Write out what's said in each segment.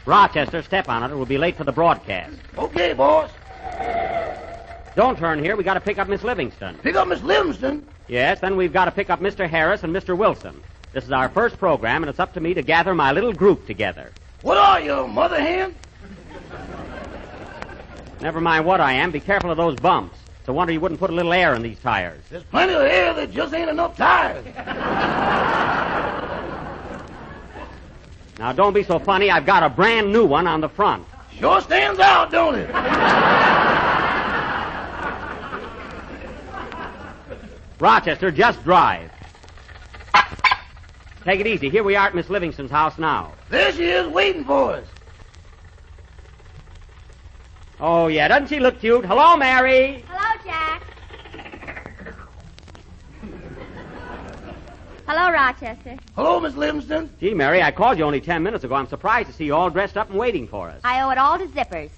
Rochester, step on it, or we'll be late for the broadcast. Okay, boss. Don't turn here. We got to pick up Miss Livingston. Pick up Miss Livingston? Yes, then we've got to pick up Mr. Harris and Mr. Wilson. This is our first program, and it's up to me to gather my little group together. What are you, a mother hen? Never mind what I am. Be careful of those bumps. It's a wonder you wouldn't put a little air in these tires. There's plenty of air. There just ain't enough tires. Now, don't be so funny. I've got a brand new one on the front. Sure stands out, don't it? Rochester, just drive. Take it easy. Here we are at Miss Livingston's house now. There she is waiting for us. Oh, yeah. Doesn't she look cute? Hello, Mary. Hello, Jack. Hello, Rochester. Hello, Miss Livingston. Gee, Mary, I called you only 10 minutes ago. I'm surprised to see you all dressed up and waiting for us. I owe it all to zippers.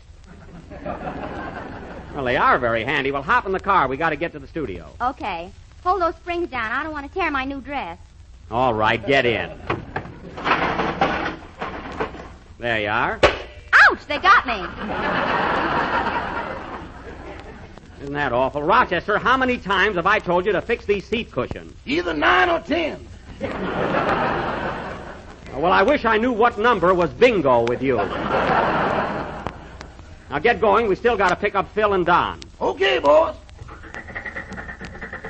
Well, they are very handy. Well, hop in the car. We got to get to the studio. Okay. Hold those springs down. I don't want to tear my new dress. All right, get in. There you are. Ouch, they got me. Isn't that awful? Rochester, how many times have I told you to fix these seat cushions? Either 9 or 10. Well, I wish I knew what number was bingo with you. Now get going. We still got to pick up Phil and Don. Okay, boss.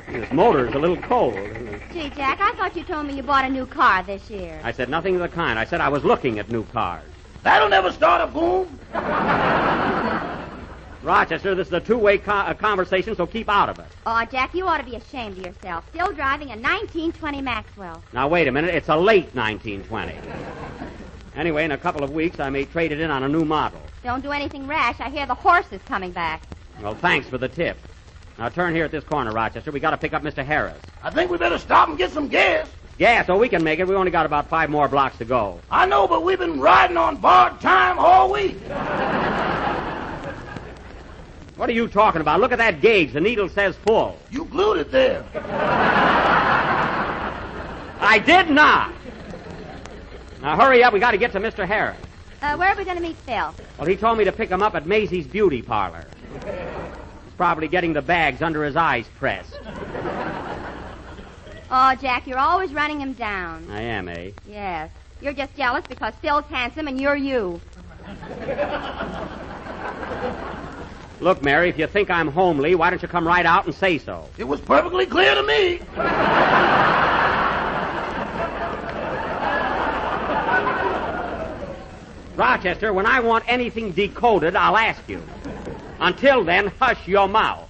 This motor's a little cold, isn't it? Gee, Jack, I thought you told me you bought a new car this year. I said nothing of the kind. I said I was looking at new cars. That'll never start a boom. Rochester, this is a two-way conversation, so keep out of it. Oh, Jack, you ought to be ashamed of yourself. Still driving a 1920 Maxwell. Now, wait a minute. It's a late 1920. Anyway, in a couple of weeks, I may trade it in on a new model. Don't do anything rash. I hear the horse is coming back. Well, thanks for the tip. Now, turn here at this corner, Rochester. We got to pick up Mr. Harris. I think we better stop and get some gas. Yeah, so we can make it. We only got about 5 more blocks to go. I know, but we've been riding on borrowed time all week. What are you talking about? Look at that gauge. The needle says full. You glued it there. I did not. Now, hurry up. We got to get to Mr. Harris. Where are we going to meet Phil? Well, he told me to pick him up at Maisie's beauty parlor. He's probably getting the bags under his eyes pressed. Oh, Jack, you're always running him down. I am, eh? Yes. You're just jealous because Phil's handsome and you're you. Look, Mary, if you think I'm homely, why don't you come right out and say so? It was perfectly clear to me. Rochester, when I want anything decoded, I'll ask you. Until then, hush your mouth.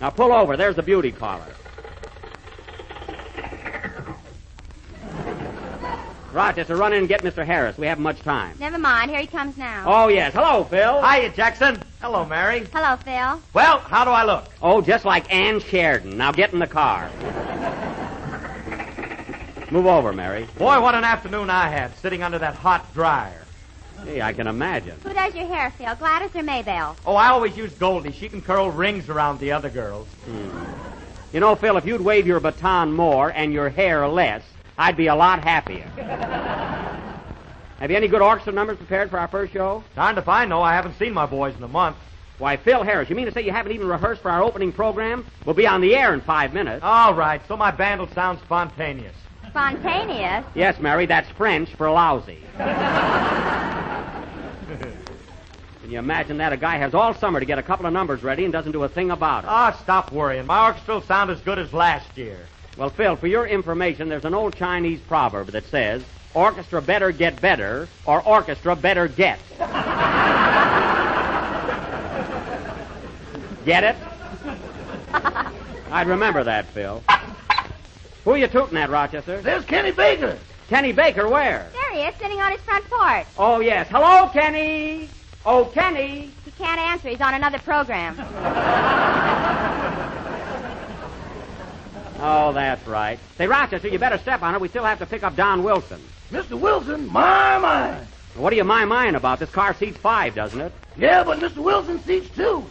Now pull over. There's the beauty parlor. Rochester, run in and get Mr. Harris. We haven't much time. Never mind. Here he comes now. Oh, yes. Hello, Phil. Hiya, Jackson. Hello, Mary. Hello, Phil. Well, how do I look? Oh, just like Ann Sheridan. Now get in the car. Move over, Mary. Boy, what an afternoon I had, sitting under that hot dryer. Hey, I can imagine. Who does your hair, Phil? Gladys or Maybelle? Oh, I always use Goldie. She can curl rings around the other girls. You know, Phil, if you'd wave your baton more and your hair less, I'd be a lot happier. Have you any good orchestra numbers prepared for our first show? Darned if I know. I haven't seen my boys in a month. Why, Phil Harris, you mean to say you haven't even rehearsed for our opening program? We'll be on the air in 5 minutes. All right, so my band will sound spontaneous. Spontaneous? Yes, Mary, that's French for lousy. Can you imagine that? A guy has all summer to get a couple of numbers ready and doesn't do a thing about it. Ah, stop worrying. My orchestra will sound as good as last year. Well, Phil, for your information, there's an old Chinese proverb that says, orchestra better get better, or orchestra better get. Get it? I'd remember that, Phil. Who are you tooting at, Rochester? There's Kenny Baker. Kenny Baker, where? There he is, sitting on his front porch. Oh, yes. Hello, Kenny. Oh, Kenny. He can't answer. He's on another program. Oh, that's right. Say, Rochester, you better step on it. We still have to pick up Don Wilson. Mr. Wilson, my. What are you my-mying about? This car seats 5, doesn't it? Yeah, but Mr. Wilson seats 2.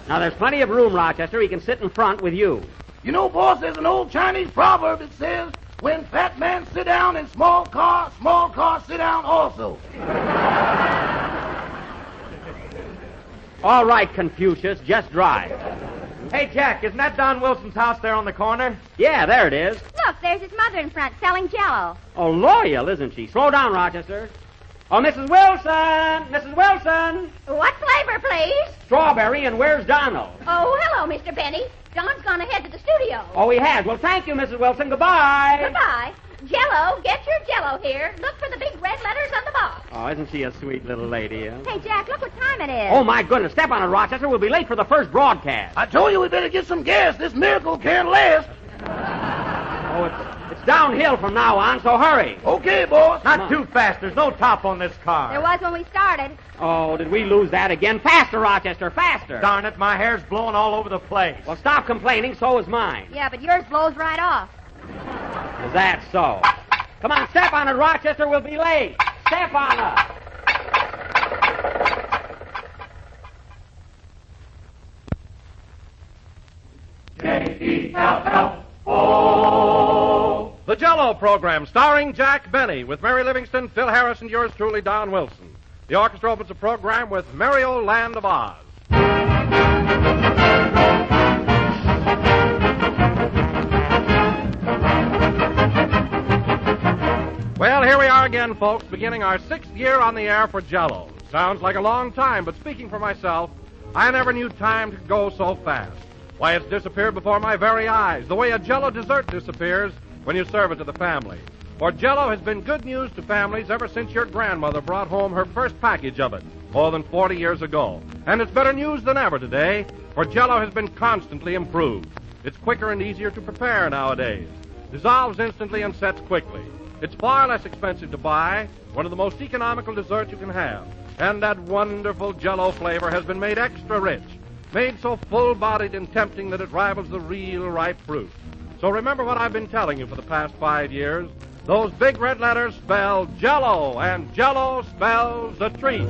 Now, there's plenty of room, Rochester. He can sit in front with you. You know, boss, there's an old Chinese proverb that says, When fat man sit down in small car sit down also. All right, Confucius, just drive. Hey, Jack, isn't that Don Wilson's house there on the corner? Yeah, there it is. Look, there's his mother in front selling Jell-O. Oh, loyal, isn't she? Slow down, Rochester. Oh, Mrs. Wilson! Mrs. Wilson! What flavor, please? Strawberry, and where's Donald? Oh, hello, Mr. Benny. Don's gone ahead to the studio. Oh, he has. Well, thank you, Mrs. Wilson. Goodbye. Goodbye. Jell-O, get your Jell-O here. Look for the big red letters on the box. Oh, isn't she a sweet little lady? Huh? Hey, Jack, look what time it is. Oh, my goodness. Step on it, Rochester. We'll be late for the first broadcast. I told you we better get some gas. This miracle can't last. Oh, it's downhill from now on, so hurry. Okay, boss. Not too fast. There's no top on this car. There was when we started. Oh, did we lose that again? Faster, Rochester, faster. Darn it, my hair's blowing all over the place. Well, stop complaining. So is mine. Yeah, but yours blows right off. Is that so? Come on, step on it, Rochester. We'll be late. Step on it. J-E-L-L-O. The Jell-O program, starring Jack Benny, with Mary Livingston, Phil Harris, and yours truly, Don Wilson. The orchestra opens the program with Merry Old Land of Oz. Well, here we are again, folks, beginning our 6th year on the air for Jell-O. Sounds like a long time, but speaking for myself, I never knew time to go so fast. Why, it's disappeared before my very eyes, the way a Jell-O dessert disappears when you serve it to the family. For Jell-O has been good news to families ever since your grandmother brought home her first package of it, more than 40 years ago. And it's better news than ever today, for Jell-O has been constantly improved. It's quicker and easier to prepare nowadays. Dissolves instantly and sets quickly. It's far less expensive to buy, one of the most economical desserts you can have. And that wonderful Jell-O flavor has been made extra rich, made so full-bodied and tempting that it rivals the real ripe fruit. So remember what I've been telling you for the past 5 years. Those big red letters spell Jell-O, and Jell-O spells a treat.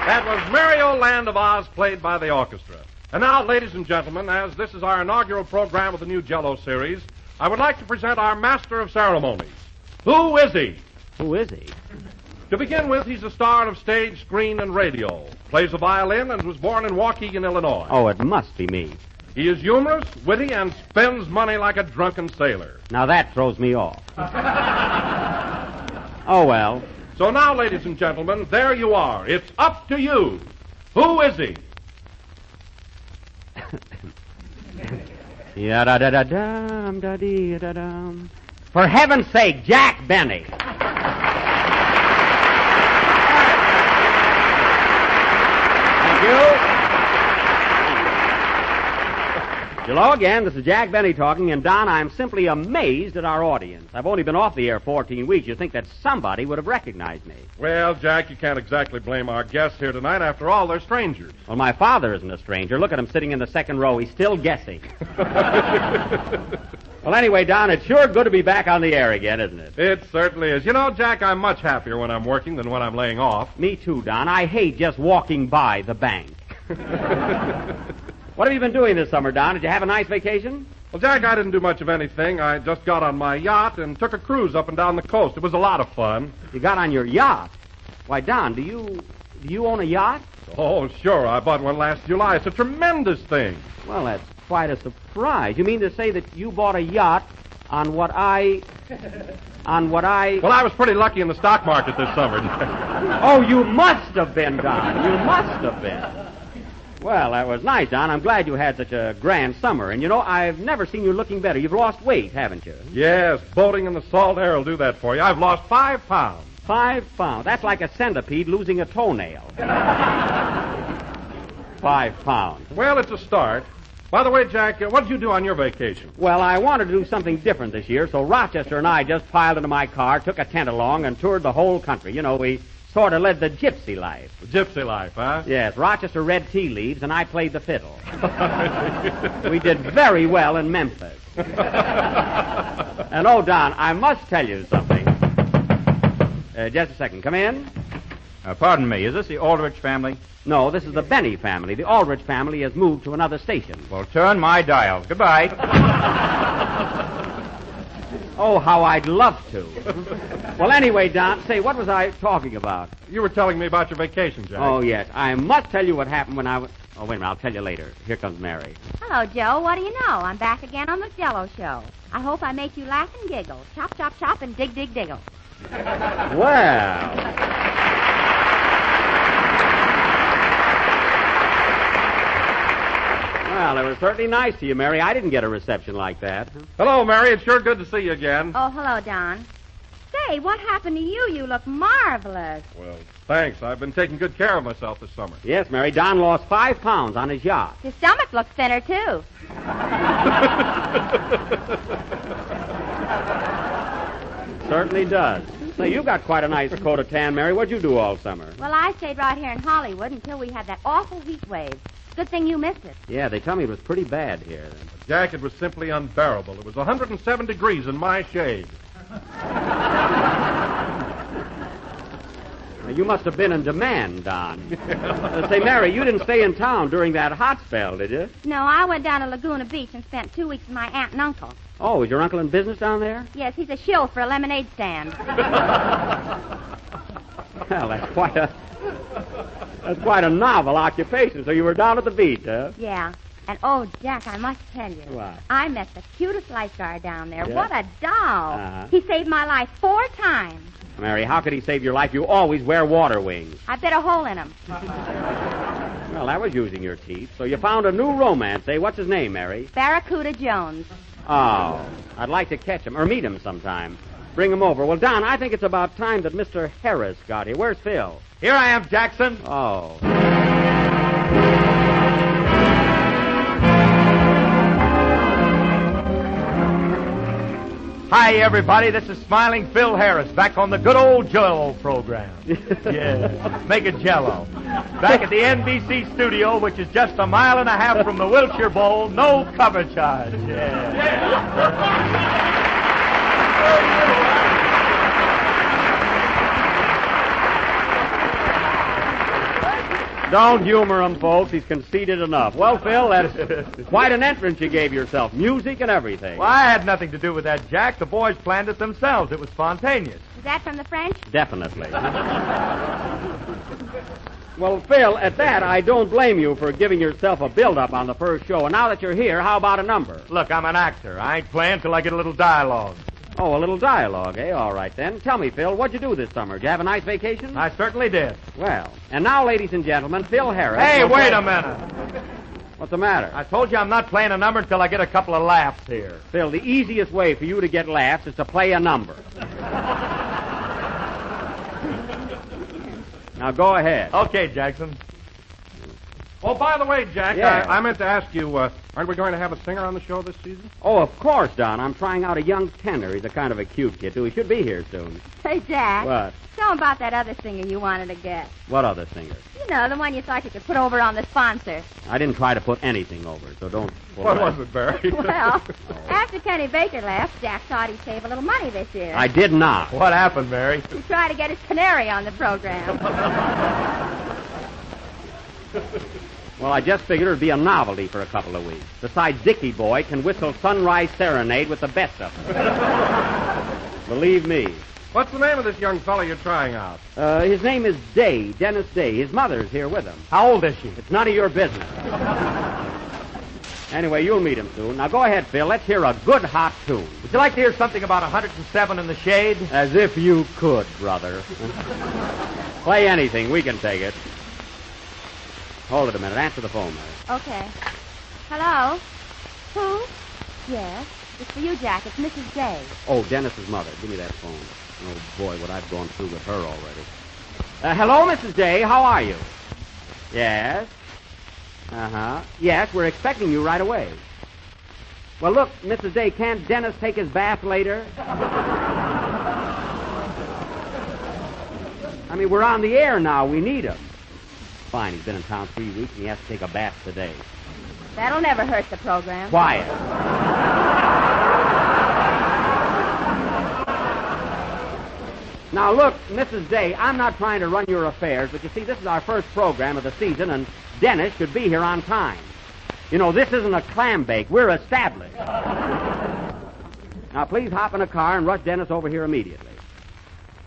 That was Merry Old Land of Oz, played by the orchestra. And now, ladies and gentlemen, as this is our inaugural program of the new Jell-O series, I would like to present our master of ceremonies. Who is he? Who is he? To begin with, he's a star of stage, screen, and radio. Plays the violin and was born in Waukegan, Illinois. Oh, it must be me. He is humorous, witty, and spends money like a drunken sailor. Now that throws me off. Oh, well. So now, ladies and gentlemen, there you are. It's up to you. Who is he? Ya-da-da-da-dum, da-dee-da-dum. For heaven's sake, Jack Benny. Thank you. Hello again. This is Jack Benny talking, and Don, I'm simply amazed at our audience. I've only been off the air 14 weeks. You'd think that somebody would have recognized me. Well, Jack, you can't exactly blame our guests here tonight. After all, they're strangers. Well, my father isn't a stranger. Look at him sitting in the second row. He's still guessing. Well, anyway, Don, it's sure good to be back on the air again, isn't it? It certainly is. You know, Jack, I'm much happier when I'm working than when I'm laying off. Me too, Don. I hate just walking by the bank. What have you been doing this summer, Don? Did you have a nice vacation? Well, Jack, I didn't do much of anything. I just got on my yacht and took a cruise up and down the coast. It was a lot of fun. You got on your yacht? Why, Don, do you own a yacht? Oh, sure. I bought one last July. It's a tremendous thing. Well, that's quite a surprise. You mean to say that you bought a yacht on what I... Well, I was pretty lucky in the stock market this summer. Oh, you must have been, Don. You must have been. Well, that was nice, Don. I'm glad you had such a grand summer. And, you know, I've never seen you looking better. You've lost weight, haven't you? Yes, boating in the salt air will do that for you. I've lost 5 pounds. 5 pounds. That's like a centipede losing a toenail. 5 pounds. Well, it's a start. By the way, Jack, what did you do on your vacation? Well, I wanted to do something different this year, so Rochester and I just piled into my car, took a tent along, and toured the whole country. You know, we sort of led the gypsy life. The gypsy life, huh? Yes, Rochester read tea leaves, and I played the fiddle. We did very well in Memphis. And, oh, Don, I must tell you something. Just a second. Come in. Pardon me, is this the Aldrich family? No, this is the Benny family. The Aldrich family has moved to another station. Well, turn my dial. Goodbye. Oh, how I'd love to. Well, anyway, Don, say, what was I talking about? You were telling me about your vacation, Jack. Oh, yes. I must tell you what happened when I was... Oh, wait a minute. I'll tell you later. Here comes Mary. Hello, Joe. What do you know? I'm back again on the Jell-O show. I hope I make you laugh and giggle. Chop, chop, chop, and dig, dig, diggle. Well... Well, it was certainly nice to you, Mary. I didn't get a reception like that. Hello, Mary. It's sure good to see you again. Oh, hello, Don. Say, what happened to you? You look marvelous. Well, thanks. I've been taking good care of myself this summer. Yes, Mary. Don lost 5 pounds on his yacht. His stomach looks thinner, too. Certainly does. Say, you got quite a nice coat of tan, Mary. What'd you do all summer? Well, I stayed right here in Hollywood until we had that awful heat wave. Good thing you missed it. Yeah, they tell me it was pretty bad here. Jack, it was simply unbearable. It was 107 degrees in my shade. You must have been in demand, Don. Say, Mary, you didn't stay in town during that hot spell, did you? No, I went down to Laguna Beach and spent 2 weeks with my aunt and uncle. Oh, is your uncle in business down there? Yes, he's a shill for a lemonade stand. Well, that's quite a novel occupation. So you were down at the beach, huh? Yeah. And, oh, Jack, I must tell you. What? I met the cutest lifeguard down there. Yeah? What a doll. Uh-huh. He saved my life 4 times. Mary, how could he save your life? You always wear water wings. I bit a hole in him. Well, that was using your teeth. So you found a new romance, eh? What's his name, Mary? Barracuda Jones. Oh, I'd like to catch him or meet him sometime. Bring him over. Well, Don, I think it's about time that Mr. Harris got here. Where's Phil? Here I am, Jackson. Oh. Hi, everybody. This is Smiling Phil Harris, back on the good old Jell-O program. Yeah, make it Jell-O. Back at the NBC studio, which is just a mile and a half from the Wilshire Bowl, no cover charge. Yeah. Don't humor him, folks. He's conceited enough. Well, Phil, that's quite an entrance you gave yourself. Music and everything. Well, I had nothing to do with that, Jack. The boys planned it themselves. It was spontaneous. Is that from the French? Definitely. Well, Phil, at that, I don't blame you for giving yourself a build-up on the first show. And now that you're here, how about a number? Look, I'm an actor. I ain't playing till I get a little dialogue. Oh, a little dialogue, eh? All right, then. Tell me, Phil, what'd you do this summer? Did you have a nice vacation? I certainly did. Well, and now, ladies and gentlemen, Phil Harris. Hey, will wait play- a minute. What's the matter? I told you I'm not playing a number until I get a couple of laughs here. Phil, the easiest way for you to get laughs is to play a number. Now, go ahead. Okay, Jackson. Oh, by the way, Jack, Yeah. I meant to ask you, aren't we going to have a singer on the show this season? Oh, of course, Don. I'm trying out a young tenor. He's a kind of a cute kid, too. He should be here soon. Hey, Jack. What? Tell him about that other singer you wanted to get. What other singer? You know, the one you thought you could put over on the sponsor. I didn't try to put anything over, so don't... What was it, Barry? Well, after Kenny Baker left, Jack thought he'd save a little money this year. I did not. What happened, Mary? He tried to get his canary on the program. Well, I just figured it'd be a novelty for a couple of weeks. Besides, Dickie Boy can whistle Sunrise Serenade with the best of them. Believe me. What's the name of this young fellow you're trying out? His name is Day, Dennis Day. His mother's here with him. How old is she? It's none of your business. Anyway, you'll meet him soon. Now, go ahead, Phil. Let's hear a good, hot tune. Would you like to hear something about 107 in the shade? As if you could, brother. Play anything. We can take it. Hold it a minute. Answer the phone, Mary. Okay. Hello? Who? Yes. It's for you, Jack. It's Mrs. Day. Oh, Dennis's mother. Give me that phone. Oh, boy, what I've gone through with her already. Hello, Mrs. Day. How are you? Yes? Uh-huh. Yes, we're expecting you right away. Well, look, Mrs. Day, can't Dennis take his bath later? I mean, we're on the air now. We need him. Fine, he's been in town 3 weeks, and he has to take a bath today. That'll never hurt the program. Quiet. Now, look, Mrs. Day, I'm not trying to run your affairs, but you see, this is our first program of the season, and Dennis should be here on time. You know, this isn't a clam bake. We're established. Now, please hop in a car and rush Dennis over here immediately.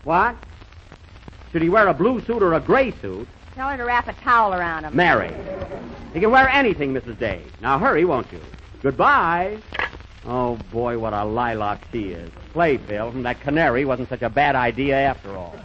What? Should he wear a blue suit or a gray suit? Tell her to wrap a towel around him. Mary. He can wear anything, Mrs. Day. Now, hurry, won't you? Goodbye. Oh, boy, what a lilac she is. Play, Phil, and that canary wasn't such a bad idea after all.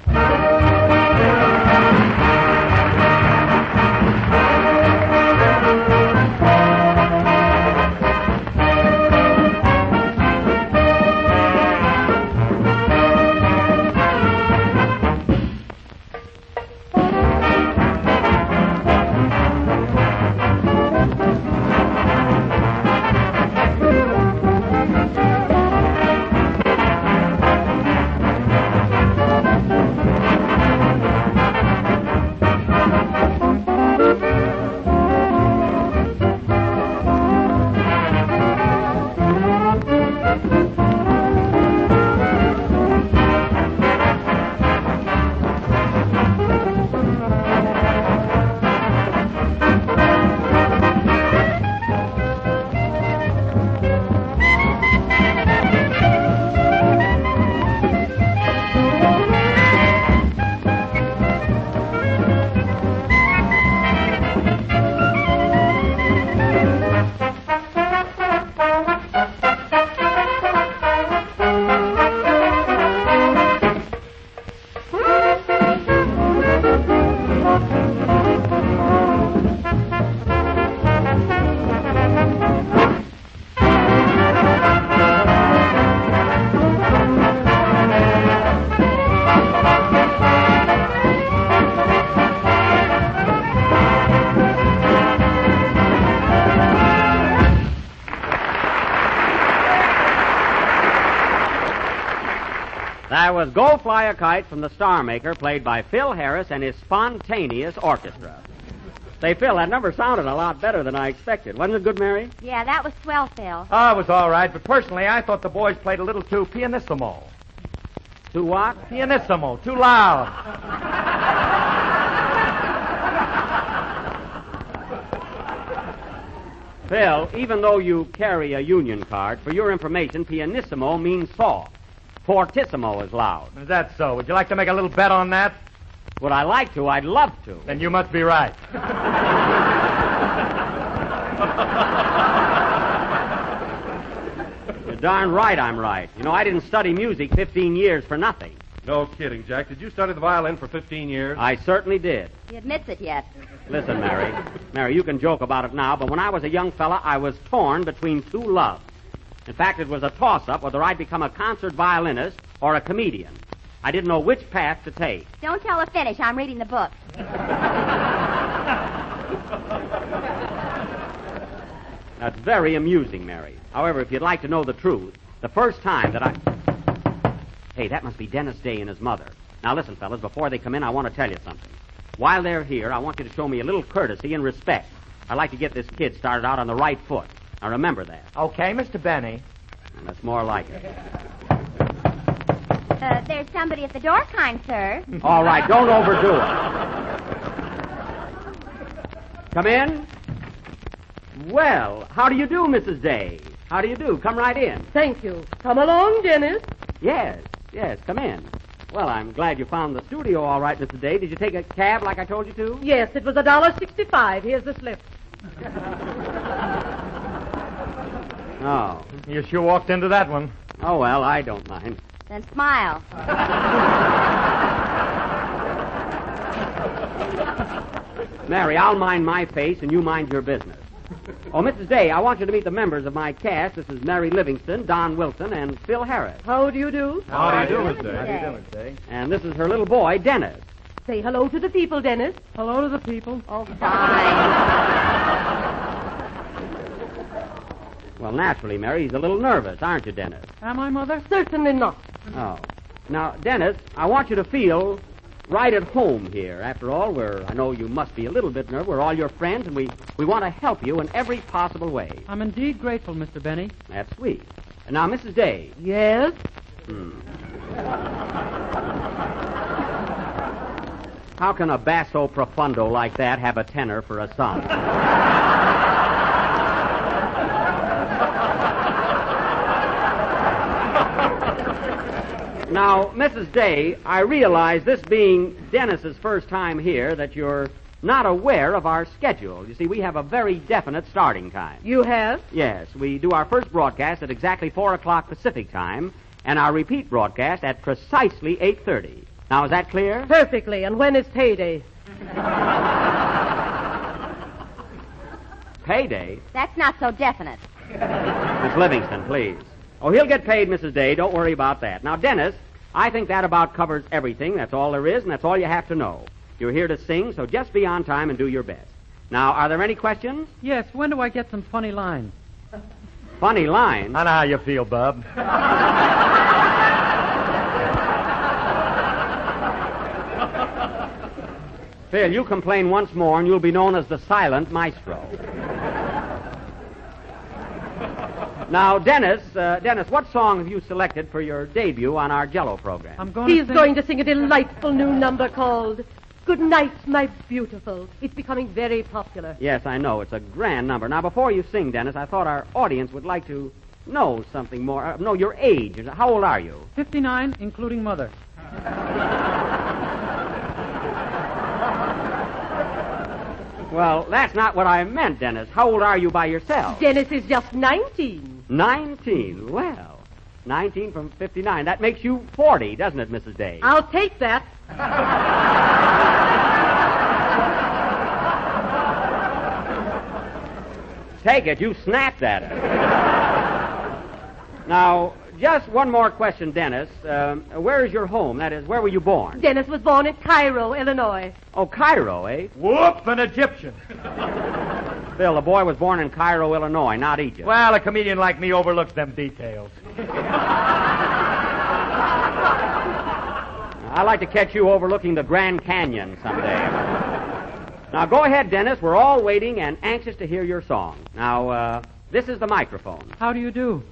That was Go Fly a Kite from the Star Maker, played by Phil Harris and his spontaneous orchestra. Say, Phil, that number sounded a lot better than I expected. Wasn't it good, Mary? Yeah, that was swell, Phil. Oh, it was all right, but personally, I thought the boys played a little too pianissimo. Too what? Pianissimo, too loud. Phil, even though you carry a union card, for your information, pianissimo means soft. Fortissimo is loud. Is that so? Would you like to make a little bet on that? Would I like to? I'd love to. Then you must be right. You're darn right I'm right. You know, I didn't study music 15 years for nothing. No kidding, Jack. Did you study the violin for 15 years? I certainly did. He admits it yet. Listen, Mary. Mary, you can joke about it now, but when I was a young fella, I was torn between two loves. In fact, it was a toss-up whether I'd become a concert violinist or a comedian. I didn't know which path to take. Don't tell her finish. I'm reading the book. That's very amusing, Mary. However, if you'd like to know the truth, the first time that I... Hey, that must be Dennis Day and his mother. Now, listen, fellas, before they come in, I want to tell you something. While they're here, I want you to show me a little courtesy and respect. I'd like to get this kid started out on the right foot. Now, remember that. Okay, Mr. Benny. And that's more like it. There's somebody at the door, kind sir. All right, don't overdo it. Come in. Well, how do you do, Mrs. Day? How do you do? Come right in. Thank you. Come along, Dennis. Yes, come in. Well, I'm glad you found the studio all right, Mrs. Day. Did you take a cab like I told you to? Yes, it was $1.65. Here's the slip. Oh. You sure walked into that one. Oh, well, I don't mind. Then smile. Mary, I'll mind my face and you mind your business. Oh, Mrs. Day, I want you to meet the members of my cast. This is Mary Livingston, Don Wilson, and Phil Harris. How do you do? How do you do, Miss Day? How do you do, Miss Day? And this is her little boy, Dennis. Say hello to the people, Dennis. Hello to the people. Oh, fine. Well, naturally, Mary, he's a little nervous, aren't you, Dennis? Am I, Mother? Certainly not. Oh. Now, Dennis, I want you to feel right at home here. After all, I know you must be a little bit nervous. We're all your friends, and we want to help you in every possible way. I'm indeed grateful, Mr. Benny. That's sweet. And now, Mrs. Day. Yes? How can a basso profundo like that have a tenor for a son? Now, Mrs. Day, I realize this being Dennis's first time here that you're not aware of our schedule. You see, we have a very definite starting time. You have? Yes, we do our first broadcast at exactly 4 o'clock Pacific time, and our repeat broadcast at precisely 8:30. Now, is that clear? Perfectly. And when is payday? Payday? That's not so definite. Miss Livingston, please. Oh, he'll get paid, Mrs. Day. Don't worry about that. Now, Dennis, I think that about covers everything. That's all there is, and that's all you have to know. You're here to sing, so just be on time and do your best. Now, are there any questions? Yes, when do I get some funny lines? Funny lines? I know how you feel, Bub. Phil, you complain once more, and you'll be known as the silent maestro. Now, Dennis, what song have you selected for your debut on our Jell-O program? He's going to sing a delightful new number called Good Night, My Beautiful. It's becoming very popular. Yes, I know. It's a grand number. Now, before you sing, Dennis, I thought our audience would like to know something more. Know your age. How old are you? 59, including Mother. Well, that's not what I meant, Dennis. How old are you by yourself? Dennis is just 19. 19. Well, 19 from 59. That makes you 40, doesn't it, Mrs. Day? I'll take that. Take it. You snapped at it. Now, just one more question, Dennis. Where is your home? That is, where were you born? Dennis was born in Cairo, Illinois. Oh, Cairo, eh? Whoop, an Egyptian. Phil, the boy was born in Cairo, Illinois, not Egypt. Well, a comedian like me overlooks them details. I'd like to catch you overlooking the Grand Canyon someday. Now, go ahead, Dennis. We're all waiting and anxious to hear your song. Now, this is the microphone. How do you do?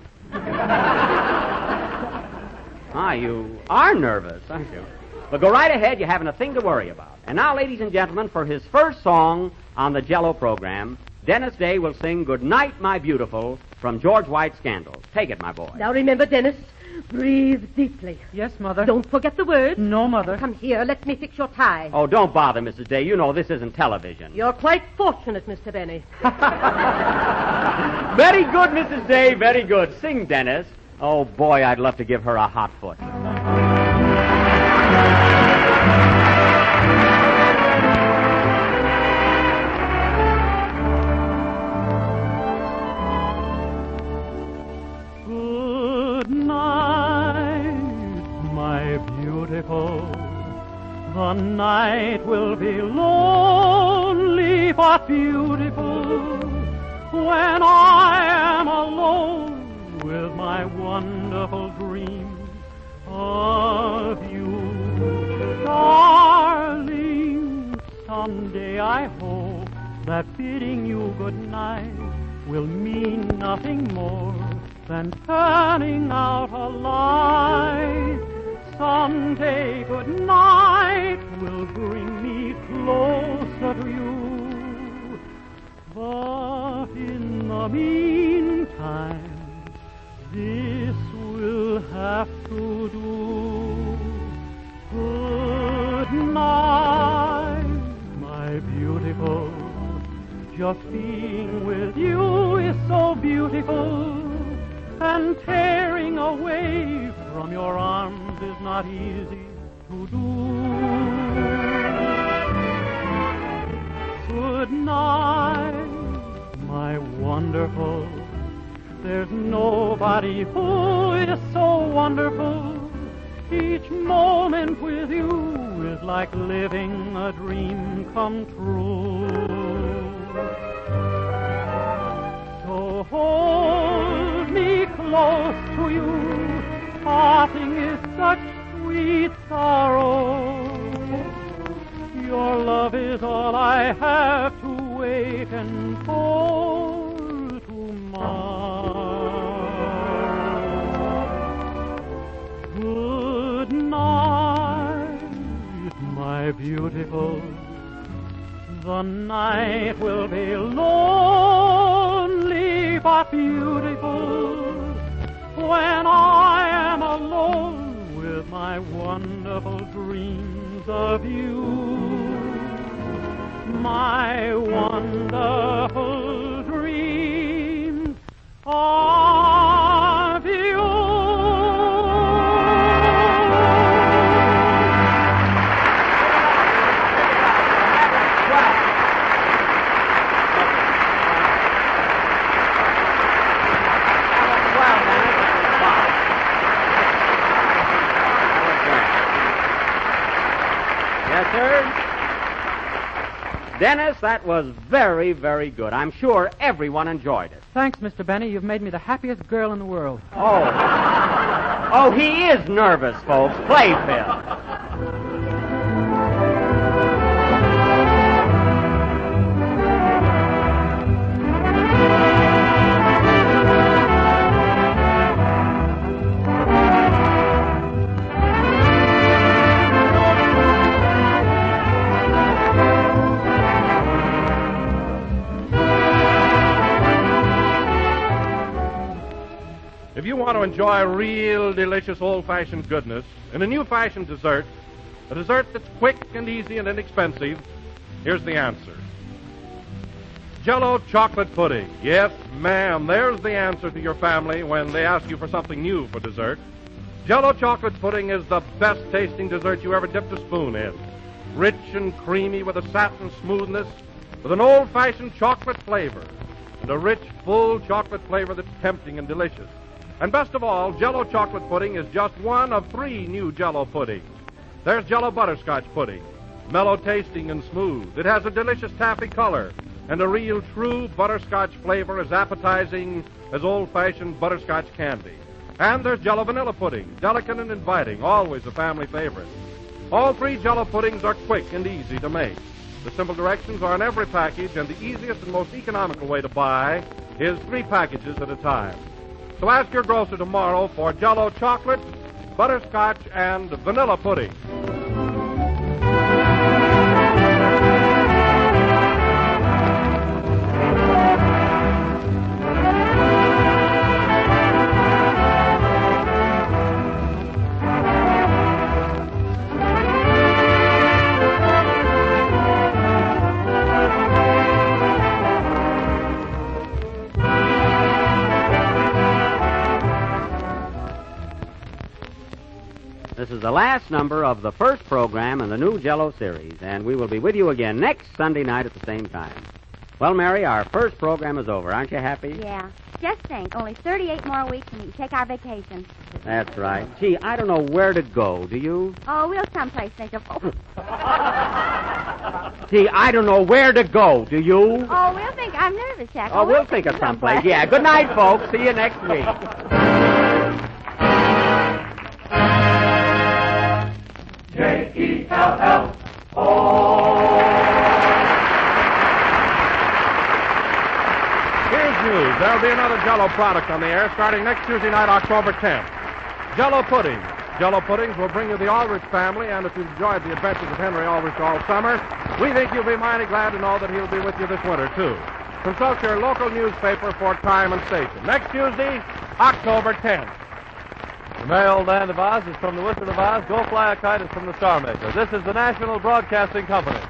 You are nervous, aren't you? But go right ahead. You haven't a thing to worry about. And now, ladies and gentlemen, for his first song on the Jell-O program, Dennis Day will sing Good Night, My Beautiful from George White's Scandals. Take it, my boy. Now remember, Dennis, breathe deeply. Yes, Mother. Don't forget the words. No, Mother. Come here, let me fix your tie. Oh, don't bother, Mrs. Day. You know this isn't television. You're quite fortunate, Mr. Benny. Very good, Mrs. Day, very good. Sing, Dennis. Oh, boy, I'd love to give her a hot foot. Good night, my beautiful. The night will be lonely but beautiful when I am alone with my wonderful dream of you. Darling, someday I hope that bidding you good night will mean nothing more than turning out a light. Someday good night will bring me closer to you. But in the meantime, this will have to do. Good night, my beautiful. Just being with you is so beautiful, and tearing away from your arms is not easy to do. Good night, my wonderful. There's nobody who is so wonderful. Each moment with you is like living a dream come true. So hold me close to you, parting is such sweet sorrow. Your love is all I have to wait and for tomorrow. Good night, my beautiful. The night will be lonely but beautiful when I am alone with my wonderful dreams of you. My wonderful dreams of you. Yes, sir? Dennis, that was very, very good. I'm sure everyone enjoyed it. Thanks, Mr. Benny. You've made me the happiest girl in the world. Oh. Oh, he is nervous, folks. Play, Phil. If you want to enjoy real delicious old-fashioned goodness in a new-fashioned dessert, a dessert that's quick and easy and inexpensive, here's the answer. Jell-O chocolate pudding. Yes, ma'am, there's the answer to your family when they ask you for something new for dessert. Jell-O chocolate pudding is the best-tasting dessert you ever dipped a spoon in. Rich and creamy with a satin smoothness, with an old-fashioned chocolate flavor, and a rich, full chocolate flavor that's tempting and delicious. And best of all, Jell-O chocolate pudding is just one of 3 new Jell-O puddings. There's Jell-O butterscotch pudding, mellow tasting and smooth. It has a delicious taffy color and a real true butterscotch flavor as appetizing as old-fashioned butterscotch candy. And there's Jell-O vanilla pudding, delicate and inviting, always a family favorite. All 3 Jell-O puddings are quick and easy to make. The simple directions are in every package, and the easiest and most economical way to buy is 3 packages at a time. So ask your grocer tomorrow for Jell-O chocolate, butterscotch, and vanilla pudding. This is the last number of the first program in the new Jell-O series, and we will be with you again next Sunday night at the same time. Well, Mary, our first program is over. Aren't you happy? Yeah. Just think, only 38 more weeks and we can take our vacation. That's right. Gee, I don't know where to go. Do you? Oh, we'll someplace think of... Oh, Gee, I don't know where to go. Do you? oh we'll think... I'm nervous, Jack. Oh, we'll think of someplace. Yeah. Good night, folks. See you next week. There'll be another Jell-O product on the air starting next Tuesday night, October 10th. Jell-O pudding. Jell-O puddings will bring you the Aldrich family, and if you've enjoyed the adventures of Henry Aldrich all summer, we think you'll be mighty glad to know that he'll be with you this winter, too. Consult your local newspaper for time and station. Next Tuesday, October 10th. The Merry Old Land of Oz is from the Wizard of Oz. Go Fly a Kite is from the Star Maker. This is the National Broadcasting Company.